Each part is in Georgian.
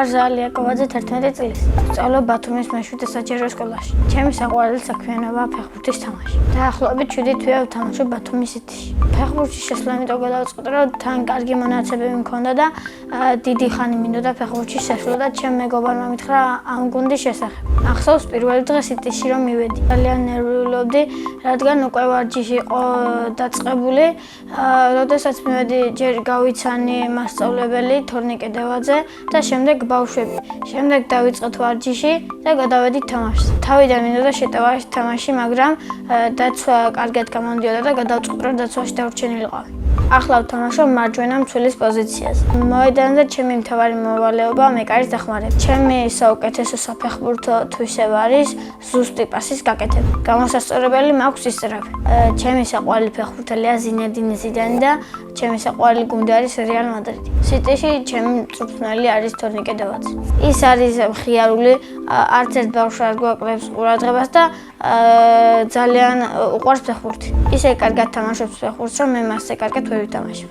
ვარ ზალი აკოვაძე 11 წლის. სწავლობ ბათუმის მე-7 საჯარო სკოლაში. ჩემი საყვარელი საქმიანობაა ფეხბურთის თამაში. დაახლოებით 7 თვეა ვთამაშობ ბათუმის სიტიში. ფეხბურთში შესვლა იმიტომ გადავწყვიტე, რომ თან კარგი მონაცემები მქონდა და დიდი ხანი მინდოდა ფეხბურთში შესვლა და ჩემ მეგობარმა მითხრა ამ გუნდის შესახებ. ახსოვს პირველი დღე სიტიში რომ მივედი. ძალიან ნერვიულობდი, რადგან უკვე ვარჯიში იყო დაწყებული. როდესაც მივედი, ჯერ გავიცანი მასწავლებელი თორნიკე დევაძე და შემდეგ ბავშვები. შემდეგ დავიწყეთ ვარჯიში და გადავედით თამაშს. თავიდან მინდოდა შეტევა თამაში, მაგრამ დაცვა კარგად გამამდიოდა და გადავწყვიტე, რომ დაცვაში დავრჩენილიყავი. ახლა ვთამაშობ მარჯვენა მცველის პოზიციაზე. მოედანზე ჩემი მთავარი მოვალეობაა მეკარის დახმარება. ჩემი საუკეთესო საფეხბურთო თვისება არის ზუსტი პასის გაკეთება. გამოსასწორებელი მაქვს ისწრაფი. ჩემი საყვარელი ფეხბურთელია ზინედინ ზიდანი და ჩემი საყვარელი გუნდი არის რეალ მადრიდი. სიტიში ჩემი მწვრთნელი არის თორნიკე დევაძე. ის არის მხიარული, არც ერთ ბავშვს არ გვაკლებს ყურადღებას და ძალიან უყვარს ფეხბურთი. ისე კარგად თამაშობს ფეხბურთს, რომ მე მასზე კარგად ვერ ვთამაშობ.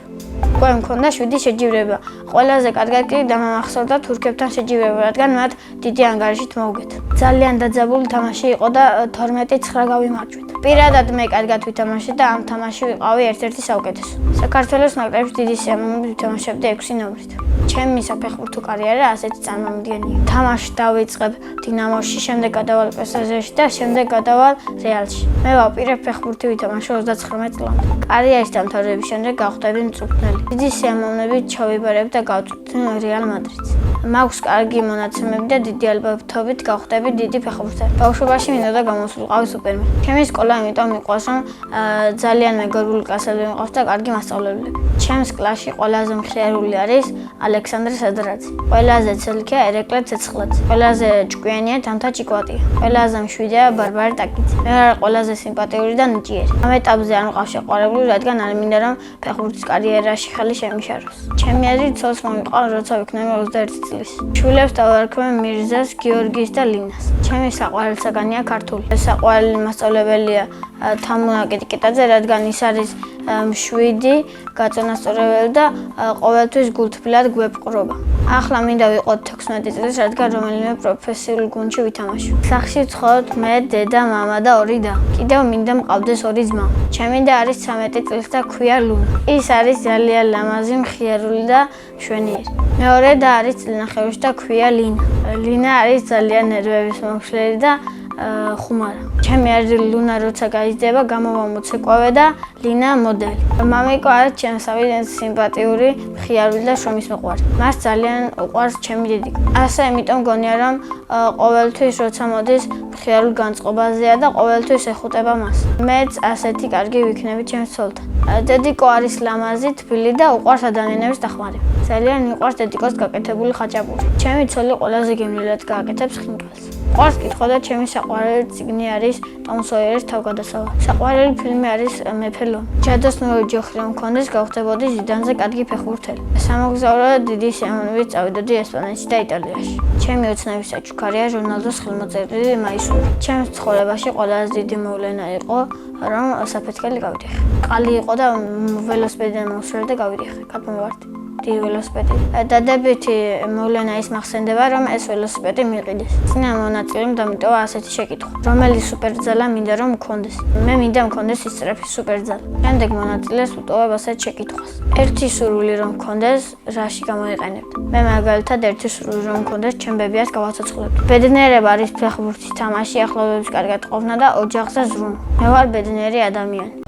უკვე მქონდა 7 შეჯიბრება. ყველაზე კარგად კი დამამახსოვრდა თურქებთან შეჯიბრება, რადგან მათ დიდი ანგარიშით მოუგეთ. ძალიან დაძაბული თამაში იყო და 12-9 გავიმარჯვეთ. პირადად მე კარგად ვითამაშე და ამ თამაში ვიყავი ერთ-ერთი საუკეთესო. საქართველოს ნაკრებში დიდი სიამოვნებით ვითამაშებდი 6 ნომრით. ჩემი საფეხბურთო კარიერა ასეთი წარმომადგენია. თამაში დავიწყებ დინამოში, შემდეგ გადავალ პესაჟში და შემდეგ გადავალ რეალში. მე ვაპირებ ფეხბურთი ვითამაშო 39 წლამდე. კარიერის დამთავრების შემდეგ გავხდები მწვრთნელი. დიდი სიამოვნებით ჩავიბარებ და გავწვდით რეალ მადრიდს. მაქვს კარგი მონაცემები და დიდი ალბათობით გავხდები დიდი ფეხბურთელი. ბავშვობაში მინდოდა გამოსულიყავი სუპერმენი. ჩემი სკოლა იმიტომ მიყვარს, რომ ძალიან მეგობრული კლასები მყავს და კარგი მასწავლებლები. ჩემს კლასში ყველაზე მხიარული არის ალექსანდრე სადრაძე. ყველაზე ცელქია ერეკლე ცეცხლაძე. ყველაზე ჭკვიანია თამთა ჭიკვატია. ყველაზე მშვიდია ბარბარე ტაკიძე. მე ვარ ყველაზე სიმპათიური და ნიჭიერი. ამ ეტაპზე არ მყავს შეყვარებული, რადგან არ მინდა რომ ფეხბურთის კარიერაში ხელი შემიშაროს. ჩემი აზრით ცოლს მომიყვა, როცა ვიქნები 21 წლის. შვილებს დავარქმევ მირზას, გიორგის და ლინას. ჩემი საყვარელი საგანია ქართული. საყვარელი მასწავლებელია თამუნა კიტიკიტაძე, რადგან ის არის მშვიდი, გაწონასწორებელი და ყოველთვის გულთბილად გვეპყრობა. ახლა მინდა ვიყოთ 16 წლის, რადგან რომელიმე პროფესიულ გუნდში ვითამაშო. სახლში ვცხოვრობთ მე, დედა, მამა და 2 და. კიდევ მინდა მყავდეს 2 ძმა. ჩემი და არის 13 წლის და ქვია ლუნა. ის არის ძალიან ლამაზი, მხიარული და მშვენიერი. მეორე და არის წლინახევრის და ქვია לינה. לינה არის ძალიან ნერვების მომშლელი და ხუმარა. ჩემი აზრით ლუნა როცა გაიზრდება, გამოვა მოცეკვავე და לינה მოდელი. მამიკო არის ჩემსავე სიმპათიური, მხიარული და შრომისმოყვარე. მას ძალიან უყვარს ჩემი დედიკო. ასე იმიტომ მგონია, რომ ყოველთვის როცა მოდის, მხიარულ განწყობაზეა და ყოველთვის ეხუტება მას. მეც ასეთი კარგი ვიქნები ჩემს ცოლთან. დედიკო არის ლამაზი, თბილი და უყვარს ადამიანების დახმარება. ძალიან მიყვარს დედიკოს გაკეთებული ხაჭაპური. ჩემი ცოლი ყველაზე გემრიელად გააკეთებს ხინკალს. ყვარს კითხვა და ჩემი საყვარელი წიგნი არის ტომ სოიერის თავგადასავალი. საყვარელი ფილმი არის მეფე ლომი. ჯადოსნური ჯოხი რომ მქონდეს, გავხდებოდი ზიდანზე კარგი ფეხბურთელი. სამოგზაუროდ დიდი სიამოვნებით წავიდოდი ესპანეთში და იტალიაში. ჩემი ოცნების საჩუქარია ჟურნალდოს ხელმოწერილი მაისური. ჩემს ცხოვრებაში ყველაზე დიდი მოვლენა იყო, რომ საფეთქელი გავიდიხე. ყალი იყო და ველოსიპედიდან მოვსვლი და გავიდიხე. კაპმოვარდი. ველოსიპედი. დადებითი მოვლენა ის მახსენდება, რომ ეს ველოსიპედი მიყიდეს. წინა მონაწილემ დამიტოვა ასეთი შეკითხვა. რომელი სუპერძალა მინდა რომ მქონდეს? მე მინდა მქონდეს ისწრაფი სუპერძალა. შემდეგ მონაწილეს უტოვებ ასეთ შეკითხვას. ერთი სურვილი რომ მქონდეს, რაში გამოიყენებდი? მე მაგალითად ერთი სურვილი რომ მქონდეს, ჩემბებიას გავაცოცხლებდი. ბედნიერება არის ფეხბურთის თამაში, ახლობლების კარგად ყოფნა და ოჯახზე ზრუნვა. მე ვარ ბედნიერი ადამიანი.